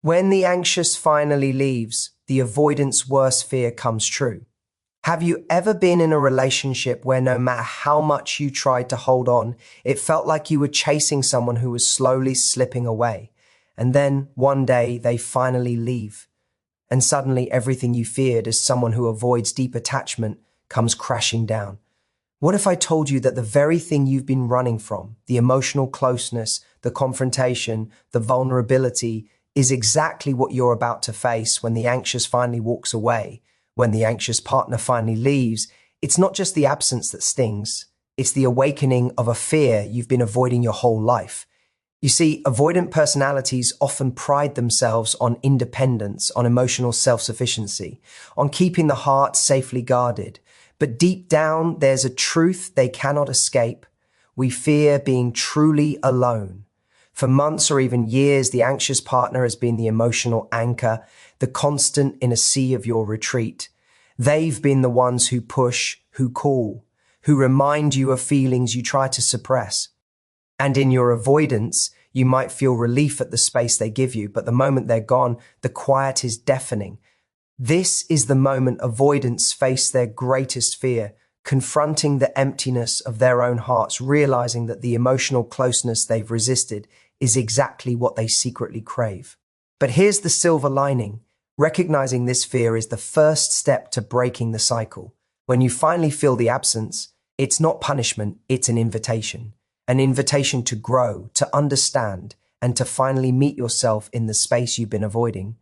When the anxious finally leaves, the avoidant's worst fear comes true. Have you ever been in a relationship where no matter how much you tried to hold on, it felt like you were chasing someone who was slowly slipping away? And then one day they finally leave. And suddenly everything you feared as someone who avoids deep attachment comes crashing down. What if I told you that the very thing you've been running from, the emotional closeness, the confrontation, the vulnerability, is exactly what you're about to face when the anxious finally walks away, when the anxious partner finally leaves? It's not just the absence that stings, it's the awakening of a fear you've been avoiding your whole life. You see, avoidant personalities often pride themselves on independence, on emotional self-sufficiency, on keeping the heart safely guarded. But deep down, there's a truth they cannot escape. We fear being truly alone. For months or even years, the anxious partner has been the emotional anchor, the constant in a sea of your retreat. They've been the ones who push, who call, who remind you of feelings you try to suppress. And in your avoidance, you might feel relief at the space they give you, but the moment they're gone, the quiet is deafening. This is the moment avoidants face their greatest fear, confronting the emptiness of their own hearts, realizing that the emotional closeness they've resisted is exactly what they secretly crave. But here's the silver lining. Recognizing this fear is the first step to breaking the cycle. When you finally feel the absence, it's not punishment, it's an invitation. An invitation to grow, to understand, and to finally meet yourself in the space you've been avoiding.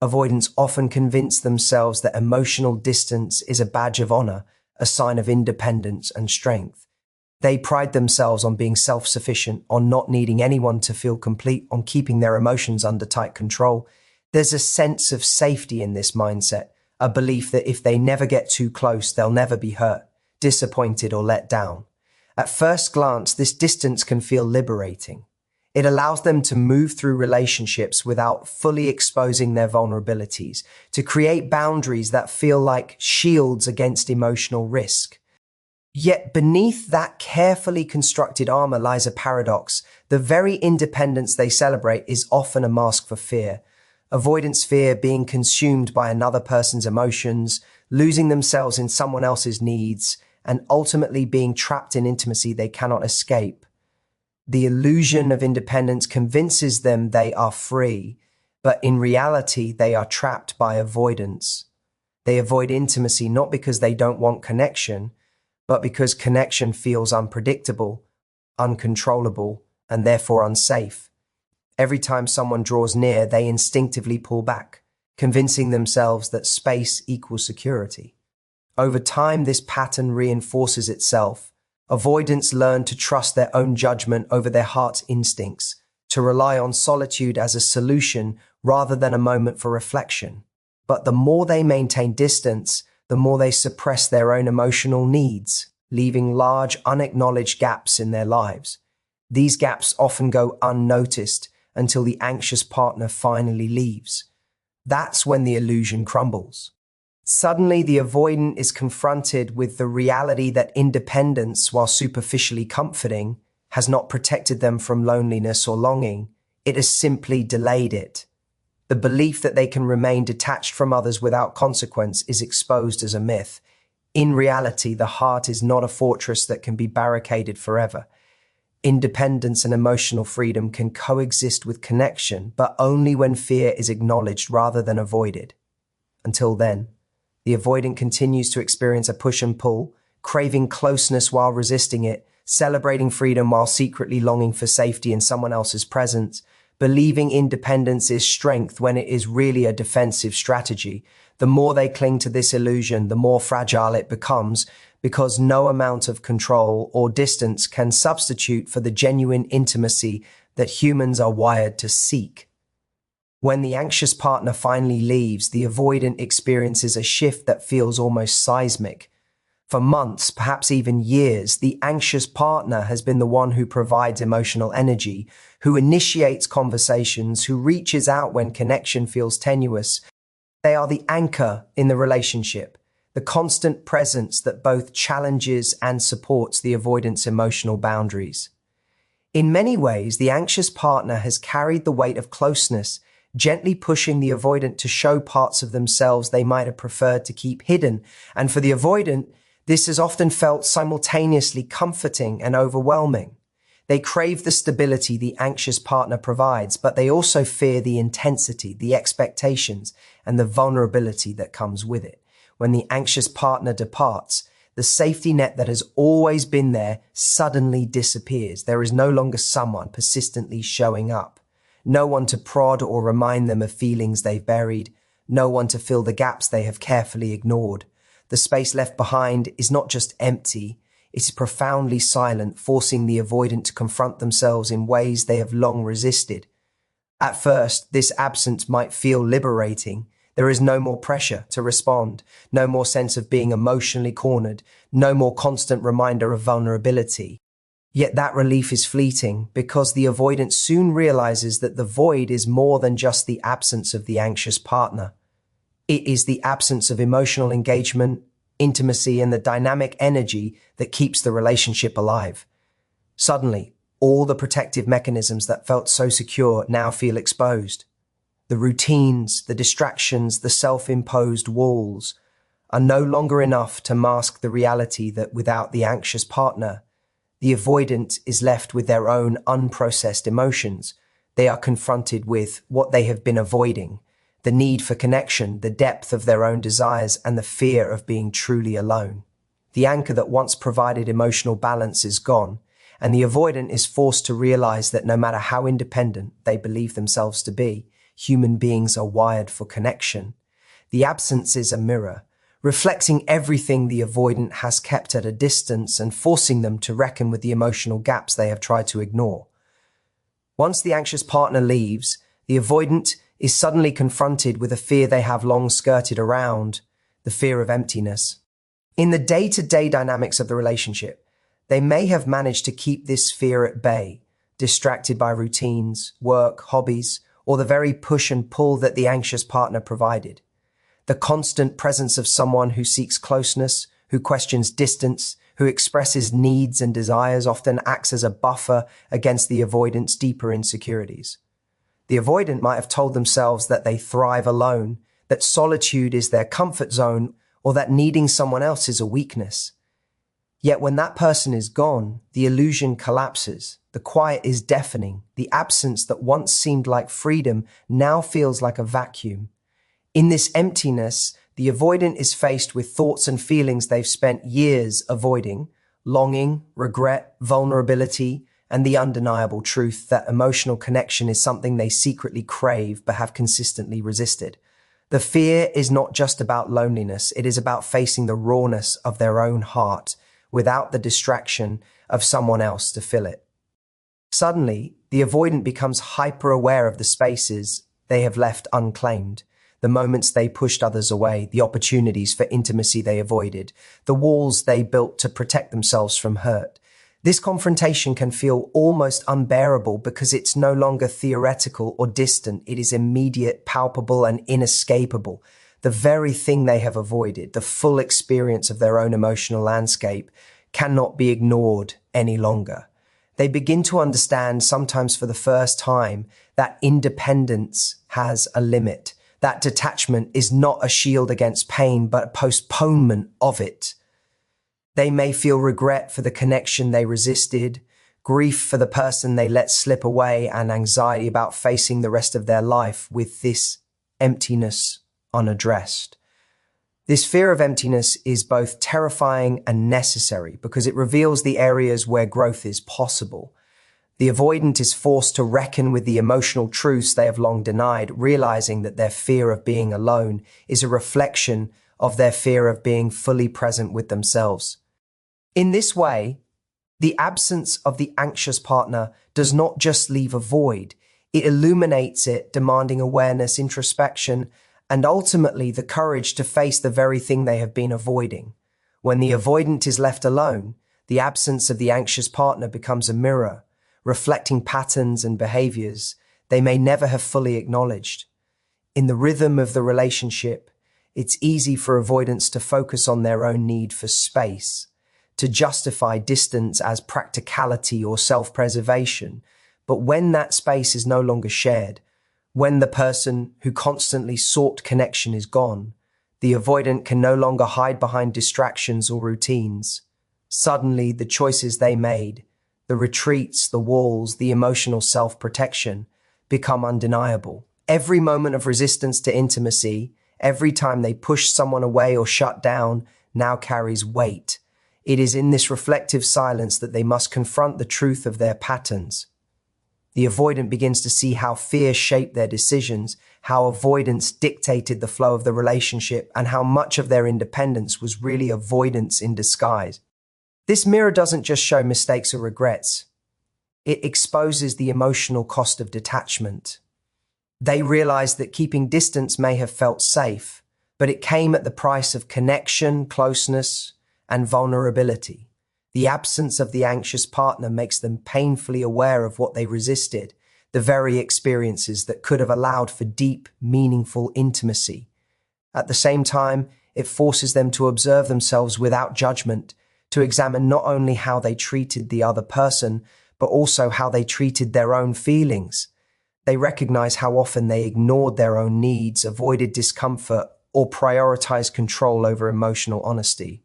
Avoidants often convince themselves that emotional distance is a badge of honor, a sign of independence and strength. They pride themselves on being self-sufficient, on not needing anyone to feel complete, on keeping their emotions under tight control. There's a sense of safety in this mindset, a belief that if they never get too close, they'll never be hurt, disappointed, or let down. At first glance, this distance can feel liberating. It allows them to move through relationships without fully exposing their vulnerabilities, to create boundaries that feel like shields against emotional risk. Yet beneath that carefully constructed armor lies a paradox. The very independence they celebrate is often a mask for fear. Avoidance fear being consumed by another person's emotions, losing themselves in someone else's needs, and ultimately being trapped in intimacy they cannot escape. The illusion of independence convinces them they are free, but in reality, they are trapped by avoidance. They avoid intimacy not because they don't want connection, but because connection feels unpredictable, uncontrollable, and therefore unsafe. Every time someone draws near, they instinctively pull back, convincing themselves that space equals security. Over time, this pattern reinforces itself. Avoidants learn to trust their own judgment over their heart's instincts, to rely on solitude as a solution rather than a moment for reflection. But the more they maintain distance, the more they suppress their own emotional needs, leaving large unacknowledged gaps in their lives. These gaps often go unnoticed until the anxious partner finally leaves. That's when the illusion crumbles. Suddenly, the avoidant is confronted with the reality that independence, while superficially comforting, has not protected them from loneliness or longing. It has simply delayed it. The belief that they can remain detached from others without consequence is exposed as a myth. In reality, the heart is not a fortress that can be barricaded forever. Independence and emotional freedom can coexist with connection, but only when fear is acknowledged rather than avoided. Until then, the avoidant continues to experience a push and pull, craving closeness while resisting it, celebrating freedom while secretly longing for safety in someone else's presence, believing independence is strength when it is really a defensive strategy. The more they cling to this illusion, the more fragile it becomes, because no amount of control or distance can substitute for the genuine intimacy that humans are wired to seek. When the anxious partner finally leaves, the avoidant experiences a shift that feels almost seismic. For months, perhaps even years, the anxious partner has been the one who provides emotional energy, who initiates conversations, who reaches out when connection feels tenuous. They are the anchor in the relationship, the constant presence that both challenges and supports the avoidant's emotional boundaries. In many ways, the anxious partner has carried the weight of closeness, gently pushing the avoidant to show parts of themselves they might have preferred to keep hidden. And for the avoidant, this has often felt simultaneously comforting and overwhelming. They crave the stability the anxious partner provides, but they also fear the intensity, the expectations, and the vulnerability that comes with it. When the anxious partner departs, the safety net that has always been there suddenly disappears. There is no longer someone persistently showing up. No one to prod or remind them of feelings they've buried. No one to fill the gaps they have carefully ignored. The space left behind is not just empty, it is profoundly silent, forcing the avoidant to confront themselves in ways they have long resisted. At first, this absence might feel liberating. There is no more pressure to respond, no more sense of being emotionally cornered, no more constant reminder of vulnerability. Yet that relief is fleeting because the avoidant soon realizes that the void is more than just the absence of the anxious partner. It is the absence of emotional engagement, intimacy, and the dynamic energy that keeps the relationship alive. Suddenly, all the protective mechanisms that felt so secure now feel exposed. The routines, the distractions, the self-imposed walls are no longer enough to mask the reality that without the anxious partner, the avoidant is left with their own unprocessed emotions. They are confronted with what they have been avoiding, the need for connection, the depth of their own desires, and the fear of being truly alone. The anchor that once provided emotional balance is gone, and the avoidant is forced to realize that no matter how independent they believe themselves to be, human beings are wired for connection. The absence is a mirror, reflecting everything the avoidant has kept at a distance and forcing them to reckon with the emotional gaps they have tried to ignore. Once the anxious partner leaves, the avoidant is suddenly confronted with a fear they have long skirted around, the fear of emptiness. In the day-to-day dynamics of the relationship, they may have managed to keep this fear at bay, distracted by routines, work, hobbies, or the very push and pull that the anxious partner provided. The constant presence of someone who seeks closeness, who questions distance, who expresses needs and desires often acts as a buffer against the avoidant's deeper insecurities. The avoidant might have told themselves that they thrive alone, that solitude is their comfort zone, or that needing someone else is a weakness. Yet when that person is gone, the illusion collapses. The quiet is deafening. The absence that once seemed like freedom now feels like a vacuum. In this emptiness, the avoidant is faced with thoughts and feelings they've spent years avoiding: longing, regret, vulnerability, and the undeniable truth that emotional connection is something they secretly crave but have consistently resisted. The fear is not just about loneliness, it is about facing the rawness of their own heart without the distraction of someone else to fill it. Suddenly, the avoidant becomes hyper-aware of the spaces they have left unclaimed, the moments they pushed others away, the opportunities for intimacy they avoided, the walls they built to protect themselves from hurt. This confrontation can feel almost unbearable because it's no longer theoretical or distant. It is immediate, palpable, and inescapable. The very thing they have avoided, the full experience of their own emotional landscape, cannot be ignored any longer. They begin to understand, sometimes for the first time, that independence has a limit. That detachment is not a shield against pain, but a postponement of it. They may feel regret for the connection they resisted, grief for the person they let slip away, and anxiety about facing the rest of their life with this emptiness unaddressed. This fear of emptiness is both terrifying and necessary because it reveals the areas where growth is possible. The avoidant is forced to reckon with the emotional truths they have long denied, realizing that their fear of being alone is a reflection of their fear of being fully present with themselves. In this way, the absence of the anxious partner does not just leave a void, it illuminates it, demanding awareness, introspection, and ultimately the courage to face the very thing they have been avoiding. When the avoidant is left alone, the absence of the anxious partner becomes a mirror, reflecting patterns and behaviors they may never have fully acknowledged. In the rhythm of the relationship, it's easy for avoidants to focus on their own need for space, to justify distance as practicality or self-preservation. But when that space is no longer shared, When the person who constantly sought connection is gone, the avoidant can no longer hide behind distractions or routines. Suddenly, the choices they made, the retreats, the walls, the emotional self-protection, become undeniable. Every moment of resistance to intimacy, every time they push someone away or shut down, now carries weight. It is in this reflective silence that they must confront the truth of their patterns. The avoidant begins to see how fear shaped their decisions, how avoidance dictated the flow of the relationship, and how much of their independence was really avoidance in disguise. This mirror doesn't just show mistakes or regrets. It exposes the emotional cost of detachment. They realize that keeping distance may have felt safe, but it came at the price of connection, closeness, and vulnerability. The absence of the anxious partner makes them painfully aware of what they resisted, the very experiences that could have allowed for deep, meaningful intimacy. At the same time, it forces them to observe themselves without judgment, to examine not only how they treated the other person, but also how they treated their own feelings. They recognize how often they ignored their own needs, avoided discomfort, or prioritized control over emotional honesty.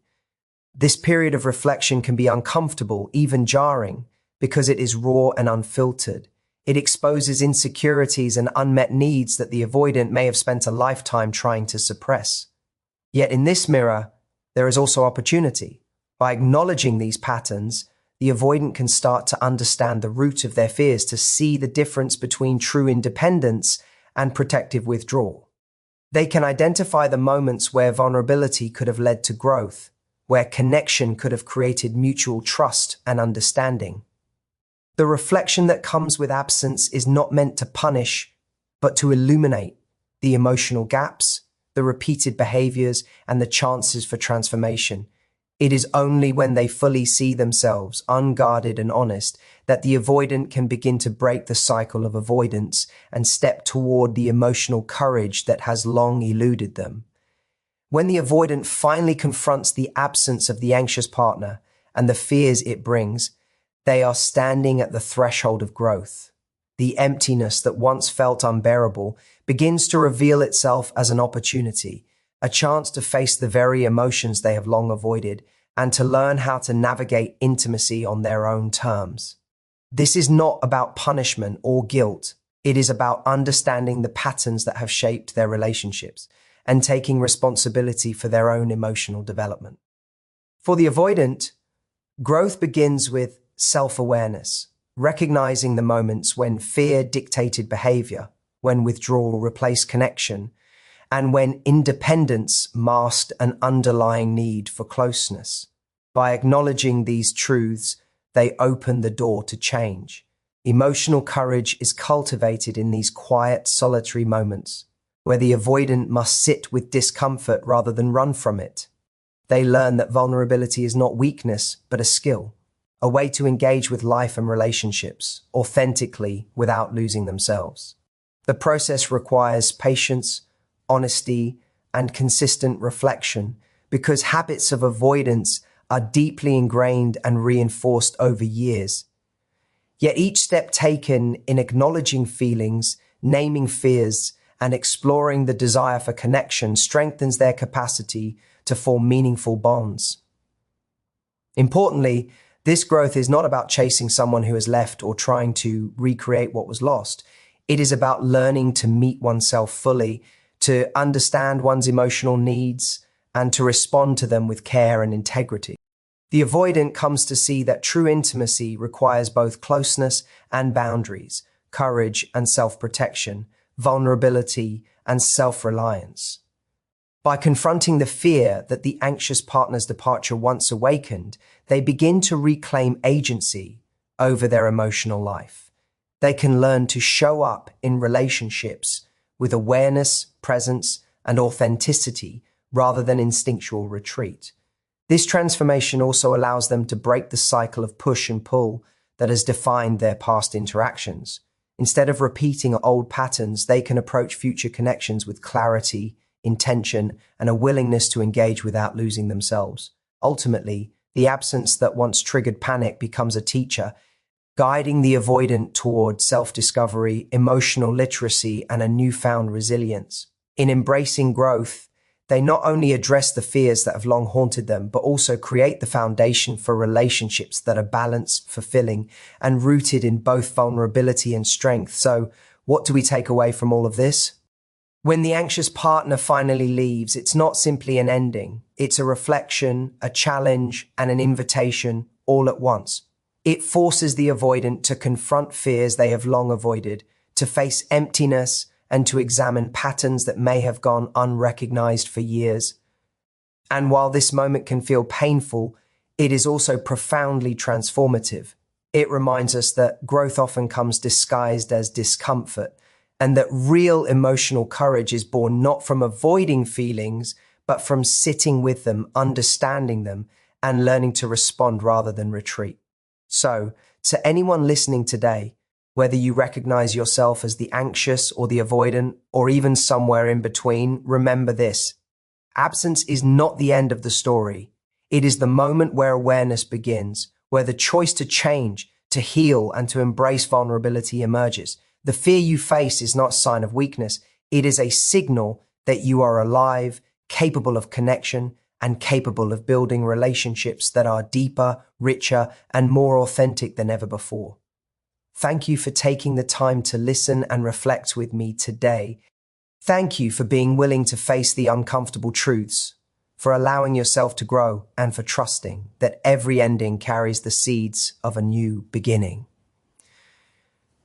This period of reflection can be uncomfortable, even jarring, because it is raw and unfiltered. It exposes insecurities and unmet needs that the avoidant may have spent a lifetime trying to suppress. Yet in this mirror, there is also opportunity. By acknowledging these patterns, the avoidant can start to understand the root of their fears, to see the difference between true independence and protective withdrawal. They can identify the moments where vulnerability could have led to growth, where connection could have created mutual trust and understanding. The reflection that comes with absence is not meant to punish, but to illuminate the emotional gaps, the repeated behaviors, and the chances for transformation. It is only when they fully see themselves, unguarded and honest, that the avoidant can begin to break the cycle of avoidance and step toward the emotional courage that has long eluded them. When the avoidant finally confronts the absence of the anxious partner and the fears it brings, they are standing at the threshold of growth. The emptiness that once felt unbearable begins to reveal itself as an opportunity, a chance to face the very emotions they have long avoided and to learn how to navigate intimacy on their own terms. This is not about punishment or guilt. It is about understanding the patterns that have shaped their relationships and taking responsibility for their own emotional development. For the avoidant, growth begins with self-awareness, recognizing the moments when fear dictated behavior, when withdrawal replaced connection, and when independence masked an underlying need for closeness. By acknowledging these truths, they open the door to change. Emotional courage is cultivated in these quiet, solitary moments, where the avoidant must sit with discomfort rather than run from it. They learn that vulnerability is not weakness, but a skill, a way to engage with life and relationships authentically without losing themselves. The process requires patience, honesty, and consistent reflection, because habits of avoidance are deeply ingrained and reinforced over years. Yet each step taken in acknowledging feelings, naming fears, and exploring the desire for connection strengthens their capacity to form meaningful bonds. Importantly, this growth is not about chasing someone who has left or trying to recreate what was lost. It is about learning to meet oneself fully, to understand one's emotional needs, and to respond to them with care and integrity. The avoidant comes to see that true intimacy requires both closeness and boundaries, courage and self-protection, vulnerability and self-reliance. By confronting the fear that the anxious partner's departure once awakened, they begin to reclaim agency over their emotional life. They can learn to show up in relationships with awareness, presence, and authenticity rather than instinctual retreat. This transformation also allows them to break the cycle of push and pull that has defined their past interactions. Instead of repeating old patterns, they can approach future connections with clarity, intention, and a willingness to engage without losing themselves. Ultimately, the absence that once triggered panic becomes a teacher. guiding the avoidant toward self-discovery, emotional literacy, and a newfound resilience. In embracing growth, they not only address the fears that have long haunted them, but also create the foundation for relationships that are balanced, fulfilling, and rooted in both vulnerability and strength. So, what do we take away from all of this? When the anxious partner finally leaves, it's not simply an ending. It's a reflection, a challenge, and an invitation all at once. It forces the avoidant to confront fears they have long avoided, to face emptiness, and to examine patterns that may have gone unrecognized for years. And while this moment can feel painful, it is also profoundly transformative. It reminds us that growth often comes disguised as discomfort, and that real emotional courage is born not from avoiding feelings, but from sitting with them, understanding them, and learning to respond rather than retreat. So, to anyone listening today, whether you recognize yourself as the anxious or the avoidant, or even somewhere in between, remember this. Absence is not the end of the story. It is the moment where awareness begins, where the choice to change, to heal, and to embrace vulnerability emerges. The fear you face is not a sign of weakness. It is a signal that you are alive, capable of connection, and capable of building relationships that are deeper, richer, and more authentic than ever before. Thank you for taking the time to listen and reflect with me today. Thank you for being willing to face the uncomfortable truths, for allowing yourself to grow, and for trusting that every ending carries the seeds of a new beginning.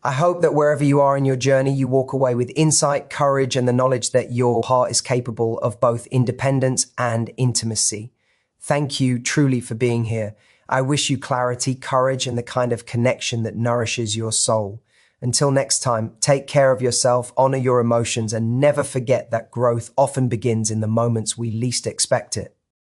I hope that wherever you are in your journey, you walk away with insight, courage, and the knowledge that your heart is capable of both independence and intimacy. Thank you truly for being here. I wish you clarity, courage, and the kind of connection that nourishes your soul. Until next time, take care of yourself, honor your emotions, and never forget that growth often begins in the moments we least expect it.